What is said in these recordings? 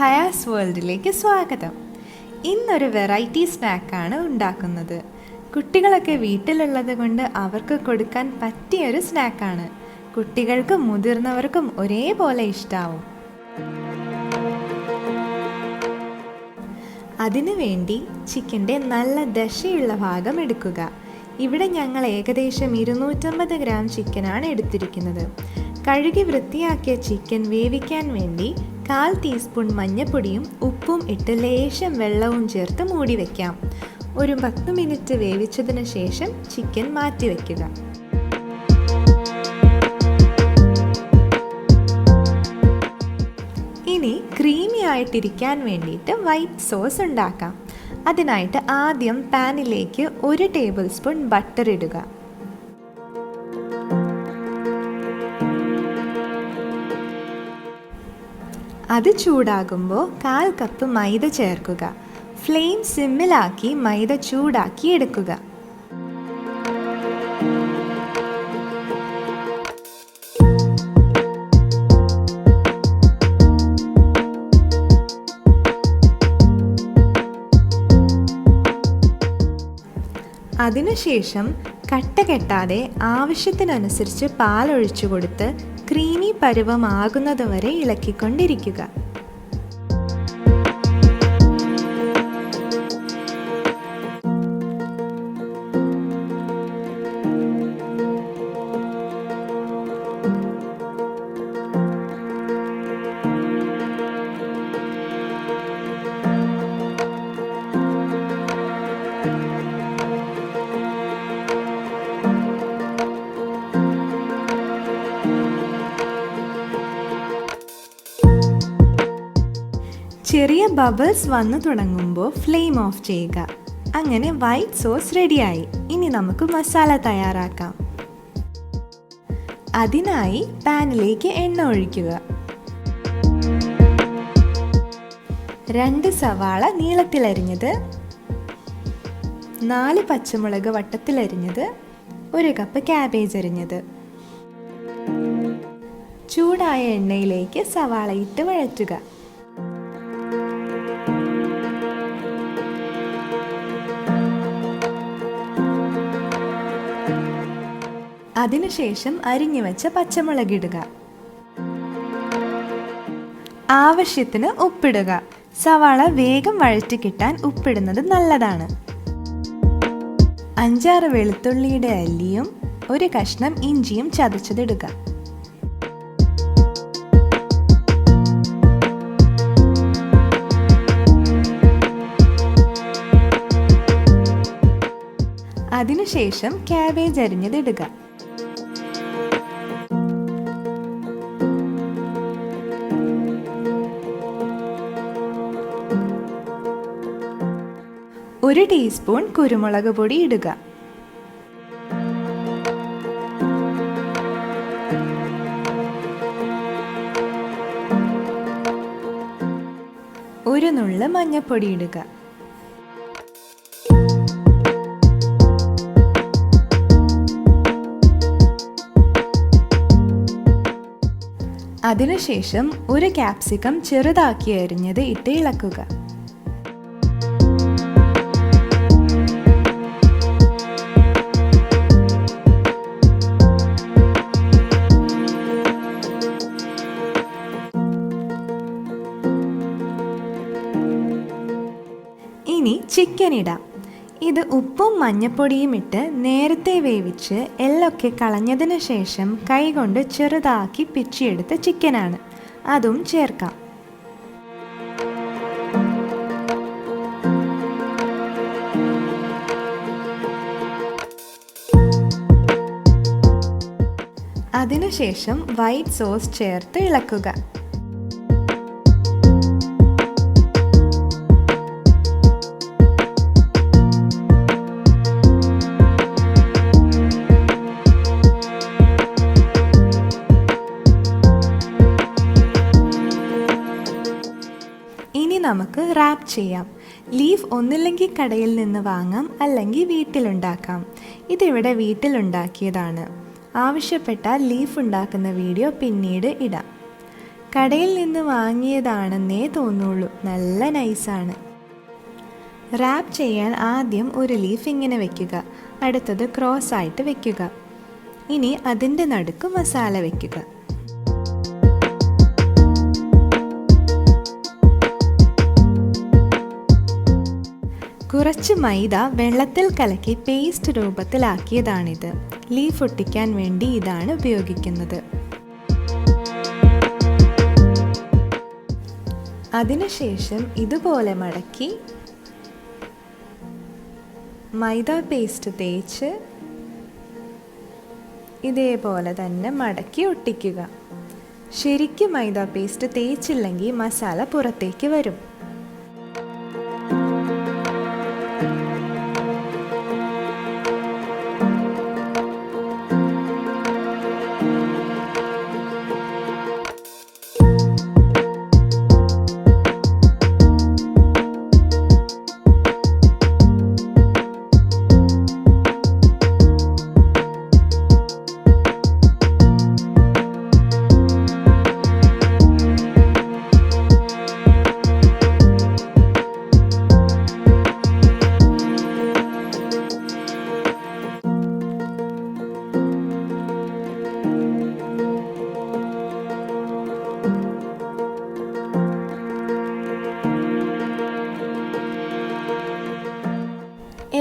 ഹയാസ് വേൾഡിലേക്ക് സ്വാഗതം. ഇന്നൊരു വെറൈറ്റി സ്നാക്കാണ് ഉണ്ടാക്കുന്നത്. കുട്ടികളൊക്കെ വീട്ടിലുള്ളത് കൊണ്ട് അവർക്ക് കൊടുക്കാൻ പറ്റിയൊരു സ്നാക്കാണ്. കുട്ടികൾക്കും മുതിർന്നവർക്കും ഒരേപോലെ ഇഷ്ടാവും. അതിനുവേണ്ടി ചിക്കൻ്റെ നല്ല ദശയുള്ള ഭാഗം എടുക്കുക. ഇവിടെ ഞങ്ങൾ ഏകദേശം 250 ഗ്രാം ചിക്കനാണ് എടുത്തിരിക്കുന്നത്. കഴുകി വൃത്തിയാക്കിയ ചിക്കൻ വേവിക്കാൻ വേണ്ടി 1/4 ടീസ്പൂൺ മഞ്ഞൾപ്പൊടിയും ഉപ്പും ഇട്ട് ലേശം വെള്ളവും ചേർത്ത് മൂടി വയ്ക്കാം. ഒരു 10 മിനിറ്റ് വേവിച്ചതിന് ശേഷം ചിക്കൻ മാറ്റി വയ്ക്കുക. ഇനി ക്രീമി ആയിട്ടിരിക്കാൻ വേണ്ടിയിട്ട് വൈറ്റ് സോസ് ഉണ്ടാക്കാം. അതിനായിട്ട് ആദ്യം പാനിലേക്ക് 1 ടേബിൾ സ്പൂൺ ബട്ടർ ഇടുക. അത് ചൂടാകുമ്പോൾ 1/4 കപ്പ് മൈദ ചേർക്കുക. ഫ്ലെയിം സിമ്മിലാക്കി മൈദ ചൂടാക്കി എടുക്കുക. അതിനുശേഷം കട്ട കെട്ടാതെ ആവശ്യത്തിനനുസരിച്ച് പാലൊഴിച്ചു കൊടുത്ത് ക്രീമി പരുവമാകുന്നത് വരെ ഇളക്കിക്കൊണ്ടിരിക്കുക. ചെറിയ ബബിൾസ് വന്നു തുടങ്ങുമ്പോൾ ഫ്ലെയിം ഓഫ് ചെയ്യുക. അങ്ങനെ വൈറ്റ് സോസ് റെഡിയായി. ഇനി നമുക്ക് മസാല തയ്യാറാക്കാം. അതിനായി പാനിലേക്ക് എണ്ണ ഒഴിക്കുക. 2 സവാള നീളത്തിലരിഞ്ഞത്, 4 പച്ചമുളക് വട്ടത്തിലരിഞ്ഞത്, 1 കപ്പ് ക്യാബേജ് അരിഞ്ഞത്. ചൂടായ എണ്ണയിലേക്ക് സവാള ഇട്ട് വഴറ്റുക. അതിനുശേഷം അരിഞ്ഞു വെച്ച പച്ചമുളക് ഇടുക. ആവശ്യത്തിന് ഉപ്പിടുക. സവാള വേഗം വഴറ്റി കിട്ടാൻ ഉപ്പിടുന്നത് നല്ലതാണ്. 5-6 വെളുത്തുള്ളിയുടെ അല്ലിയും 1 കഷ്ണം ഇഞ്ചിയും ചതച്ചതിടുക. അതിനുശേഷം ക്യാബേജ് അരിഞ്ഞതിടുക. ഒരു ടീസ്പൂൺ കുരുമുളക് പൊടി ഇടുക. ഒരു നുള്ള് മഞ്ഞൾപ്പൊടി ഇടുക. അതിനുശേഷം 1 ക്യാപ്സിക്കം ചെറുതാക്കി അരിഞ്ഞത് ഇട്ട് ഇളക്കുക. ഇനി ചിക്കൻ ഇടാം. ഇത് ഉപ്പും മഞ്ഞൾപ്പൊടിയും ഇട്ട് നേരത്തെ വേവിച്ച് എല്ലൊക്കെ കളഞ്ഞതിന് ശേഷം കൈകൊണ്ട് ചെറുതാക്കി പിച്ചിയെടുത്ത ചിക്കനാണ്. അതും ചേർക്കാം. അതിനുശേഷം വൈറ്റ് സോസ് ചേർത്ത് ഇളക്കുക. ഇനി നമുക്ക് റാപ്പ് ചെയ്യാം. ലീഫ് ഒന്നില്ലെങ്കിൽ കടയിൽ നിന്ന് വാങ്ങാം, അല്ലെങ്കിൽ വീട്ടിലുണ്ടാക്കാം. ഇതിവിടെ വീട്ടിലുണ്ടാക്കിയതാണ്. ആവശ്യപ്പെട്ടാൽ ലീഫ് ഉണ്ടാക്കുന്ന വീഡിയോ പിന്നീട് ഇടാം. കടയിൽ നിന്ന് വാങ്ങിയതാണെന്നേ തോന്നുള്ളൂ, നല്ല നൈസാണ്. റാപ്പ് ചെയ്യാൻ ആദ്യം ഒരു ലീഫ് ഇങ്ങനെ വെക്കുക, അടുത്തത് ക്രോസ് ആയിട്ട് വെക്കുക. ഇനി അതിൻ്റെ നടുക്ക് മസാല വെക്കുക. കുറച്ച് മൈദ വെള്ളത്തിൽ കലക്കി പേസ്റ്റ് രൂപത്തിലാക്കിയതാണിത്. ലീഫ് ഒട്ടിക്കാൻ വേണ്ടി ഇതാണ് ഉപയോഗിക്കുന്നത്. അതിനുശേഷം ഇതുപോലെ മടക്കി മൈദ പേസ്റ്റ് തേച്ച് ഇതേപോലെ തന്നെ മടക്കി ഒട്ടിക്കുക. ശരിക്കും മൈദ പേസ്റ്റ് തേച്ചില്ലെങ്കിൽ മസാല പുറത്തേക്ക് വരും.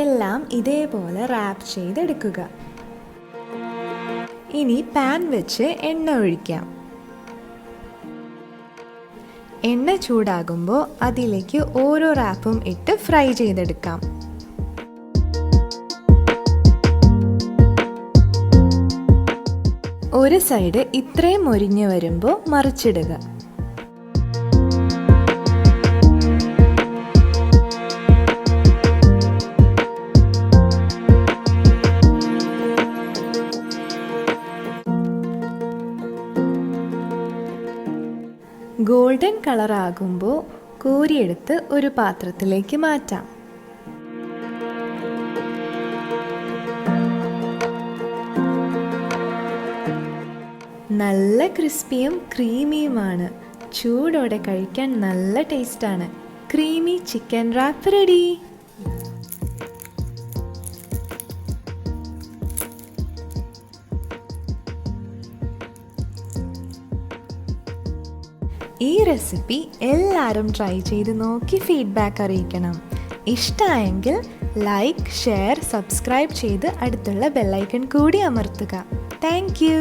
എല്ലാം ഇതേപോലെ റാപ്പ് ചെയ്തെടുക്കുക. ഇനി പാൻ വെച്ച് എണ്ണ ഒഴിക്കാം. എണ്ണ ചൂടാകുമ്പോൾ അതിലേക്ക് ഓരോ റാപ്പും ഇട്ട് ഫ്രൈ ചെയ്തെടുക്കാം. ഒരു സൈഡ് ഇത്രയും മൊരിഞ്ഞു വരുമ്പോൾ മറിച്ചിടുക. ഗോൾഡൻ കളർ ആകുമ്പോൾ കോരിയെടുത്ത് ഒരു പാത്രത്തിലേക്ക് മാറ്റാം. നല്ല ക്രിസ്പിയും ക്രീമിയുമാണ്. ചൂടോടെ കഴിക്കാൻ നല്ല ടേസ്റ്റാണ്. Creamy chicken wrap ready. ഈ റെസിപ്പി എല്ലാവരും ട്രൈ ചെയ്ത് നോക്കി ഫീഡ്ബാക്ക് അറിയിക്കണം. ഇഷ്ടമായെങ്കിൽ ലൈക്ക്, ഷെയർ, സബ്സ്ക്രൈബ് ചെയ്ത് അടുത്തുള്ള ബെല്ലൈക്കൺ കൂടി അമർത്തുക. Thank you.